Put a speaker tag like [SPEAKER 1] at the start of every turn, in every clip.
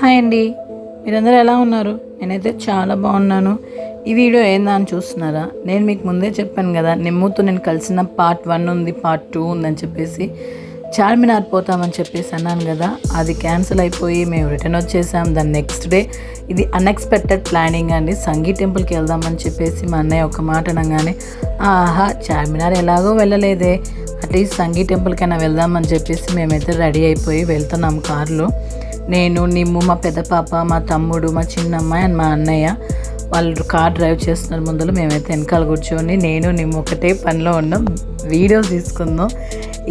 [SPEAKER 1] Hi అండి, మీరందరూ ఎలా ఉన్నారు? నేనైతే చాలా బాగున్నాను. ఈ వీడియో ఏందా అని చూస్తున్నారా? నేను మీకు ముందే చెప్పాను కదా, నిమ్ముతో నేను కలిసిన పార్ట్ 1 ఉంది, పార్ట్ 2 ఉందని చెప్పేసి. చార్మినార్ పోతామని చెప్పేసి అన్నాను కదా, అది క్యాన్సిల్ అయిపోయి మేము రిటర్న్ వచ్చేసాం. దాని నెక్స్ట్ డే ఇది అన్ఎక్స్పెక్టెడ్ ప్లానింగ్ అండి. సంగీ టెంపుల్కి వెళ్దామని చెప్పేసి మా అన్నయ్య ఒక మాట అనగానే, ఆహా చార్మినార్ ఎలాగో వెళ్ళలేదే, అట్లీస్ట్ సంగీ టెంపుల్కైనా వెళ్దామని చెప్పేసి మేమైతే రెడీ అయిపోయి వెళ్తున్నాం కారులో. నేను, నిమ్ము, మా పెద్ద పాప, మా తమ్ముడు, మా చిన్నమ్మాయి అండ్ మా అన్నయ్య వాళ్ళు కార్ డ్రైవ్ చేస్తున్నారు ముందులో. మేమైతే వెనకాల కూర్చొని నేను నిమ్ము ఒకటే పనిలో ఉన్నాం, వీడియోస్ తీసుకుందాం.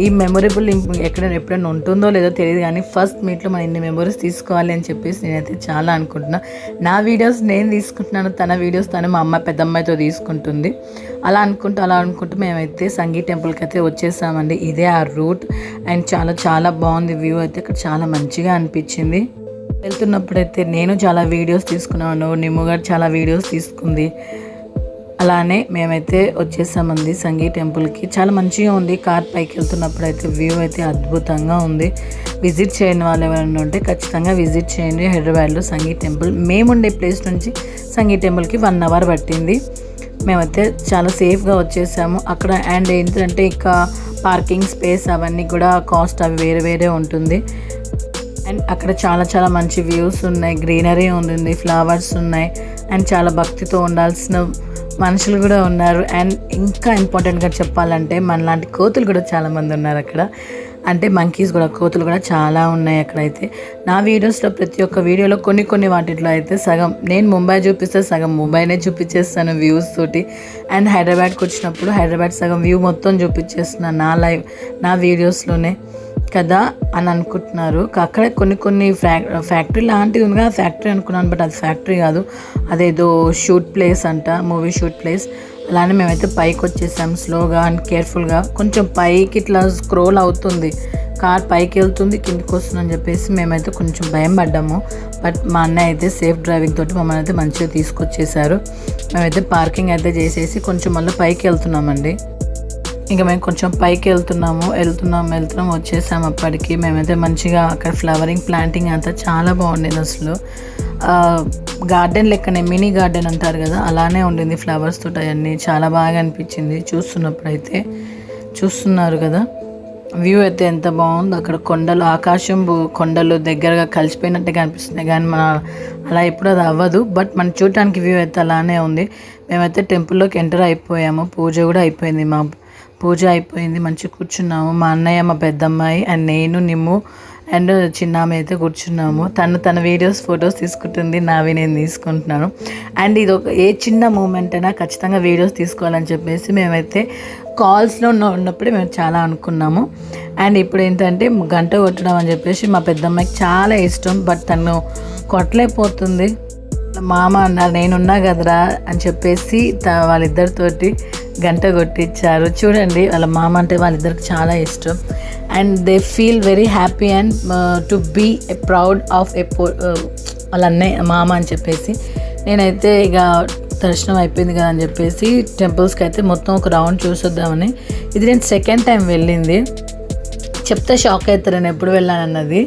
[SPEAKER 1] ఈ మెమొరబుల్ ఎప్పుడైనా ఉంటుందో లేదో తెలియదు, కానీ ఫస్ట్ మీట్లో మనం ఇన్ని మెమొరీస్ తీసుకోవాలి అని చెప్పేసి నేనైతే చాలా అనుకుంటున్నా. నా వీడియోస్ నేను తీసుకుంటున్నాను, తన వీడియోస్ తను మా అమ్మ పెద్దమ్మాయితో తీసుకుంటుంది. అలా అనుకుంటూ మేమైతే సంగీ టెంపుల్కి అయితే వచ్చేసామండి. ఇదే ఆ రూట్ అండ్ చాలా చాలా బాగుంది వ్యూ అయితే. ఇక్కడ చాలా మంచిగా అనిపించింది. వెళ్తున్నప్పుడైతే నేను చాలా వీడియోస్ తీసుకున్నాను, నిమ్ము గారు చాలా వీడియోస్ తీసుకుంది. అలానే మేమైతే వచ్చేసామండి సంగీ టెంపుల్కి. చాలా మంచిగా ఉంది. కార్ పైకి వెళ్తున్నప్పుడు అయితే వ్యూ అయితే అద్భుతంగా ఉంది. విజిట్ చేయని వాళ్ళు ఎవరైనా ఉంటే ఖచ్చితంగా విజిట్ చేయండి. హైదరాబాద్లో సంగీ టెంపుల్ మేముండే ప్లేస్ నుంచి సంగీ టెంపుల్కి 1 అవర్ పట్టింది. మేమైతే చాలా సేఫ్గా వచ్చేసాము అక్కడ. అండ్ ఏంటంటే ఇక పార్కింగ్ స్పేస్ అవన్నీ కూడా కాస్ట్ అవి వేరే వేరే ఉంటుంది. అండ్ అక్కడ చాలా చాలా మంచి వ్యూస్ ఉన్నాయి, గ్రీనరీ ఉంది, ఫ్లవర్స్ ఉన్నాయి అండ్ చాలా భక్తితో ఉండాల్సిన మనుషులు కూడా ఉన్నారు. అండ్ ఇంకా ఇంపార్టెంట్గా చెప్పాలంటే మనలాంటి కోతులు కూడా చాలామంది ఉన్నారు అక్కడ. అంటే మంకీస్ కూడా, కోతులు కూడా చాలా ఉన్నాయి అక్కడైతే. నా వీడియోస్లో ప్రతి ఒక్క వీడియోలో కొన్ని వాటిలో అయితే సగం నేను ముంబై చూపిస్తే సగం ముంబైనే చూపించేస్తాను వ్యూస్ తోటి. అండ్ హైదరాబాద్కి వచ్చినప్పుడు హైదరాబాద్ సగం వ్యూ మొత్తం చూపించేస్తున్నాను నా వీడియోస్లోనే కదా అని అనుకుంటున్నారు. అక్కడ కొన్ని ఫ్యాక్టరీ లాంటిది ఉంది కదా, ఫ్యాక్టరీ అనుకున్నాను, బట్ అది ఫ్యాక్టరీ కాదు, అదేదో షూట్ ప్లేస్ అంట, మూవీ షూట్ ప్లేస్. అలానే మేమైతే పైకి వచ్చేసాం స్లోగా అండ్ కేర్ఫుల్గా. కొంచెం పైకి ఇట్లా స్క్రోల్ అవుతుంది, కార్ పైకి వెళ్తుంది కిందికి వస్తుందని చెప్పేసి మేమైతే కొంచెం భయం పడ్డాము. బట్ మా అన్నయ్య అయితే సేఫ్ డ్రైవింగ్ తోటి మమ్మల్ని అయితే మంచిగా తీసుకొచ్చేసారు. మేమైతే పార్కింగ్ అయితే చేసేసి కొంచెం మళ్ళీ పైకి వెళ్తున్నామండి. ఇంకా మేము కొంచెం పైకి వెళ్తున్నాం వచ్చేసాం. అప్పటికి మేమైతే మంచిగా అక్కడ ఫ్లవరింగ్ ప్లాంటింగ్ అంతా చాలా బాగుండేది. అసలు గార్డెన్ లెక్కనే, మినీ గార్డెన్ అంటారు కదా, అలానే ఉండింది ఫ్లవర్స్ తోటి. అవన్నీ చాలా బాగా అనిపించింది చూస్తున్నప్పుడైతే. చూస్తున్నారు కదా వ్యూ అయితే ఎంత బాగుంది. అక్కడ కొండలు, ఆకాశం కొండలు దగ్గరగా కలిసిపోయినట్టుగా అనిపిస్తున్నాయి, కానీ మన అలా ఎప్పుడు అది అవ్వదు. బట్ మనం చూడటానికి వ్యూ అయితే అలానే ఉంది. మేమైతే టెంపుల్లోకి ఎంటర్ అయిపోయాము. పూజ కూడా అయిపోయింది, పూజ అయిపోయింది, మంచిగా కూర్చున్నాము. మా అన్నయ్య, మా పెద్దమ్మాయి అండ్ నేను, నిమ్ము అండ్ చిన్నామె అయితే కూర్చున్నాము. తన వీడియోస్, ఫొటోస్ తీసుకుంటుంది, నావి నేను తీసుకుంటున్నాను. అండ్ ఇది ఏ చిన్న మూమెంట్ అయినా ఖచ్చితంగా వీడియోస్ తీసుకోవాలని చెప్పేసి మేమైతే కాల్స్లో ఉన్నప్పుడే మేము చాలా అనుకున్నాము. అండ్ ఇప్పుడు ఏంటంటే గంట కొట్టడం అని చెప్పేసి మా పెద్దమ్మాయికి చాలా ఇష్టం, బట్ తను కొట్టలేకపోతుంది. మామ అన్నారు, నేనున్నా కదరా అని చెప్పేసి వాళ్ళిద్దరితోటి గంట కొట్టించారు. చూడండి, వాళ్ళ మామ అంటే వాళ్ళిద్దరికి చాలా ఇష్టం. And they feel very happy and to be a proud of వాళ్ళ అన్నయ్య మామ అని చెప్పేసి. నేనైతే ఇక దర్శనం అయిపోయింది కదా అని చెప్పేసి టెంపుల్స్కి అయితే మొత్తం ఒక రౌండ్ చూసొద్దామని. ఇది నేను సెకండ్ టైం వెళ్ళింది. చెప్తే షాక్ అవుతారు నేను ఎప్పుడు వెళ్ళానన్నది.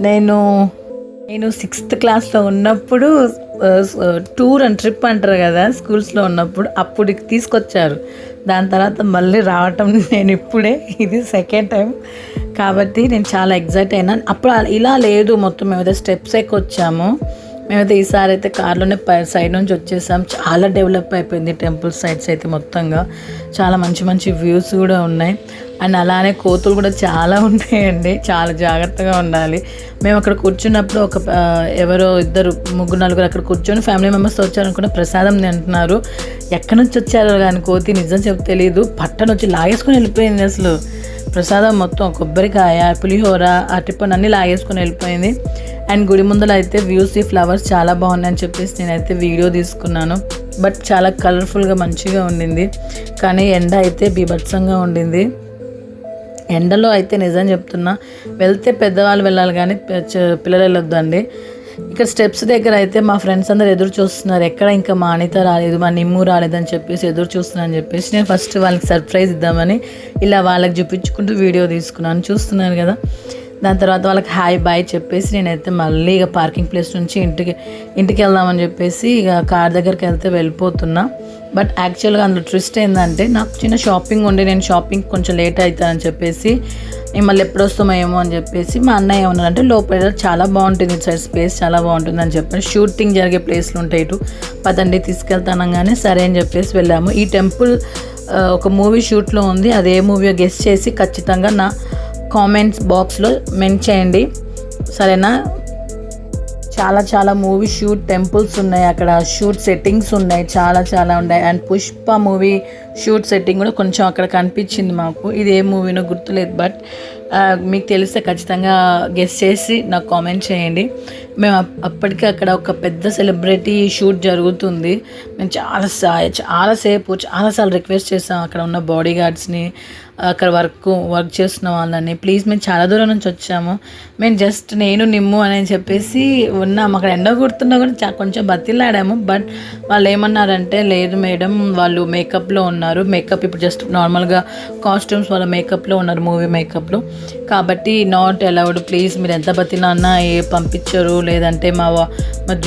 [SPEAKER 1] నేను 6th క్లాస్లో ఉన్నప్పుడు టూర్ అండ్ ట్రిప్ అంటారు కదా స్కూల్స్లో ఉన్నప్పుడు, అప్పుడు తీసుకొచ్చారు. దాని తర్వాత మళ్ళీ రావటం నేను ఇప్పుడే, ఇది సెకండ్ టైం కాబట్టి నేను చాలా ఎగ్జైట్ అయినాను. అప్పుడు ఇలా లేదు, మొత్తం మేమైతే స్టెప్స్ ఎక్కొచ్చాము. మేమైతే ఈసారి అయితే కార్లోనే సైడ్ నుంచి వచ్చేసాం. చాలా డెవలప్ అయిపోయింది టెంపుల్ సైడ్స్ అయితే మొత్తంగా. చాలా మంచి వ్యూస్ కూడా ఉన్నాయి. అండ్ అలానే కోతులు కూడా చాలా ఉంటాయండి, చాలా జాగ్రత్తగా ఉండాలి. మేము అక్కడ కూర్చున్నప్పుడు ఎవరో 3-4 అక్కడ కూర్చొని ఫ్యామిలీ మెంబర్స్తో వచ్చారనుకుంటే ప్రసాదం తింటున్నారు. ఎక్కడి నుంచి వచ్చారో కానీ కోతి నిజం చెప్పి తెలియదు, పట్టను వచ్చి లాగేసుకొని వెళ్ళిపోయింది. అసలు ప్రసాదం మొత్తం కొబ్బరికాయ, పులిహోర, అరటిపండు అన్నీ లాగేసుకొని వెళ్ళిపోయింది. అండ్ గుడి ముందర అయితే వ్యూస్, ఈ ఫ్లవర్స్ చాలా బాగున్నాయని చెప్పేసి నేనైతే వీడియో తీసుకున్నాను. బట్ చాలా కలర్ఫుల్గా మంచిగా ఉండింది, కానీ ఎండ అయితే బీభత్సంగా ఉండింది. ఎండలో అయితే నిజం చెప్తున్నా, వెళ్తే పెద్దవాళ్ళు వెళ్ళాలి కానీ పిల్లలు వెళ్ళొద్దండి. ఇక్కడ స్టెప్స్ దగ్గర అయితే మా ఫ్రెండ్స్ అందరు ఎదురు చూస్తున్నారు, ఎక్కడ ఇంకా మా అనిత రాలేదు, మా నిమ్ము రాలేదని చెప్పేసి ఎదురు చూస్తున్నాను చెప్పేసి నేను ఫస్ట్ వాళ్ళకి సర్ప్రైజ్ ఇద్దామని ఇలా వాళ్ళకి చూపించుకుంటూ వీడియో తీసుకున్నాను. చూస్తున్నారు కదా దాని తర్వాత వాళ్ళకి హాయ్ బాయ్ చెప్పేసి నేనైతే మళ్ళీ ఇక పార్కింగ్ ప్లేస్ నుంచి ఇంటికి వెళ్దామని చెప్పేసి ఇక కార్ దగ్గరికి వెళ్తే వెళ్ళిపోతున్నా. బట్ యాక్చువల్గా అందులో ట్విస్ట్ ఏంటంటే నాకు చిన్న షాపింగ్ ఉండి నేను షాపింగ్ కొంచెం లేట్ అవుతానని చెప్పేసి నేను మళ్ళీ ఎప్పుడు వస్తామేమో అని చెప్పేసి మా అన్నయ్య ఏమన్నారంటే లోపల చాలా బాగుంటుంది ఇటు సైడ్ స్పేస్ చాలా బాగుంటుంది అని చెప్పాను. షూటింగ్ జరిగే ప్లేస్లు ఉంటాయి ఇటు, పదండి తీసుకెళ్తానగానే సరే అని చెప్పేసి వెళ్ళాము. ఈ టెంపుల్ ఒక మూవీ షూట్లో ఉంది, అదే మూవీ గెస్ట్ చేసి ఖచ్చితంగా నా కామెంట్స్ బాక్స్లో మెంట్ చేయండి సరేనా. చాలా మూవీ షూట్ టెంపుల్స్ ఉన్నాయి అక్కడ, షూట్ సెట్టింగ్స్ ఉన్నాయి, చాలా ఉన్నాయి. And Pushpa movie shoot setting కూడా కొంచెం అక్కడ కనిపించింది మాకు. ఇది ఏ మూవీనో గుర్తులేదు, బట్ మీకు తెలిస్తే ఖచ్చితంగా గెస్ చేసి నాకు కామెంట్ చేయండి. మేము అప్పటికి అక్కడ ఒక పెద్ద సెలబ్రిటీ షూట్ జరుగుతుంది. మేము చాలాసార్లు రిక్వెస్ట్ చేసాం అక్కడ ఉన్న బాడీ గార్డ్స్ని, అక్కడ వర్క్ చేస్తున్న వాళ్ళని, ప్లీజ్ మేము చాలా దూరం నుంచి వచ్చాము, మేము జస్ట్ నేను నిమ్ము అని చెప్పేసి ఉన్నాము. అక్కడ ఎండ కుడుతున్నా కూడా కొంచెం బతిలాడాము. బట్ వాళ్ళు ఏమన్నారంటే లేదు మేడం వాళ్ళు మేకప్లో ఉన్నారు, మేకప్ ఇప్పుడు జస్ట్ నార్మల్గా కాస్ట్యూమ్స్ వాళ్ళ మేకప్లో ఉన్నారు, మూవీ మేకప్లో, కాబట్టి నాట్ అలౌడ్, ప్లీజ్ మీరు ఎంత బతిలాన్నా పంపించరు, లేదంటే మా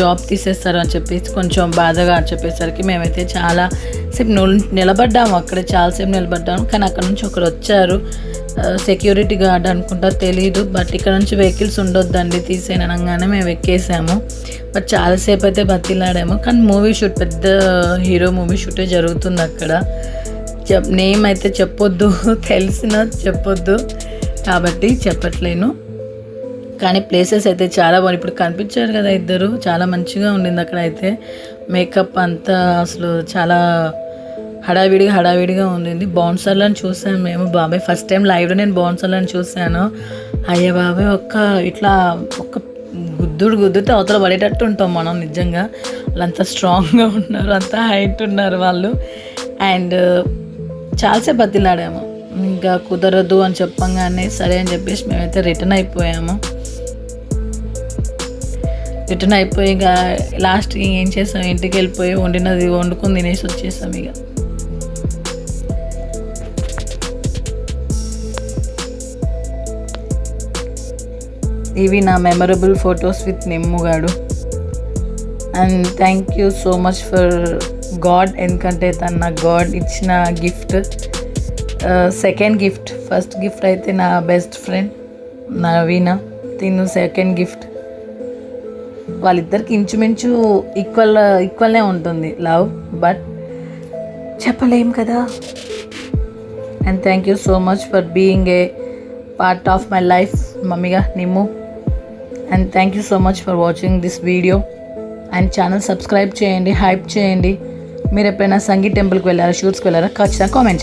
[SPEAKER 1] జాబ్ తీసేస్తారు అని చెప్పేసి కొంచెం బాధగా చెప్పేసరికి మేమైతే చాలాసేపు నిలబడ్డాము అక్కడ, చాలాసేపు నిలబడ్డాము. కానీ అక్కడ నుంచి ఒకరు వచ్చారు, సెక్యూరిటీ గార్డ్ అనుకుంటా తెలీదు, బట్ ఇక్కడ నుంచి వెహికల్స్ ఉండొద్దండి తీసేయనగానే మేము ఎక్కేసాము. బట్ చాలాసేపు అయితే బతిలాడాము. కానీ మూవీ షూట్ పెద్ద హీరో మూవీ షూటే జరుగుతుంది అక్కడ. నేమ్ అయితే చెప్పొద్దు, తెలిసిన చెప్పొద్దు కాబట్టి చెప్పట్లేను. కానీ ప్లేసెస్ అయితే చాలా బాగుంది. ఇప్పుడు కనిపించారు కదా ఇద్దరు, చాలా మంచిగా ఉండింది అక్కడ అయితే. మేకప్ అంతా అసలు చాలా హడావిడిగా ఉండింది. బౌన్సర్లను చూసాను మేము, బాబాయ్ ఫస్ట్ టైం లైవ్లో నేను బౌన్సర్లను చూశాను. అయ్యే బాబాయ్ ఒక్క గుద్దుతే అవతల పడేటట్టు ఉంటాం మనం నిజంగా. వాళ్ళంతా స్ట్రాంగ్గా ఉన్నారు, అంతా హైట్ ఉన్నారు వాళ్ళు. అండ్ చాలాసేపు బతిలాడాము, ఇంకా కుదరదు అని చెప్పంగానే సరే అని చెప్పేసి మేమైతే రిటర్న్ అయిపోయి ఇక లాస్ట్కి ఏం చేసాం, ఇంటికి వెళ్ళిపోయి వండుకొని తినేసి వచ్చేసాం. ఇక ఇవి నా మెమరబుల్ ఫొటోస్ విత్ నిమ్ముగాడు. And thank you so much for god, ఎందుకంటే తను నా గాడ్ ఇచ్చిన gift, second gift. First gift అయితే నా బెస్ట్ ఫ్రెండ్ నవీన, తిను సెకండ్ గిఫ్ట్. వాళ్ళిద్దరికి ఇంచుమించు ఈక్వల్నే ఉంటుంది లవ్, బట్ చెప్పలేం కదా. And thank you so much for being a part of my life మమ్మీగా Nimmu. And thank you so much for watching this video. And channel subscribe చేయండి, హైప్ చేయండి. మీరు ఎప్పుడైనా సంగీత్ టెంపుల్కి వెళ్ళారా, షూట్స్కి వెళ్ళారా, ఖచ్చితంగా కామెంట్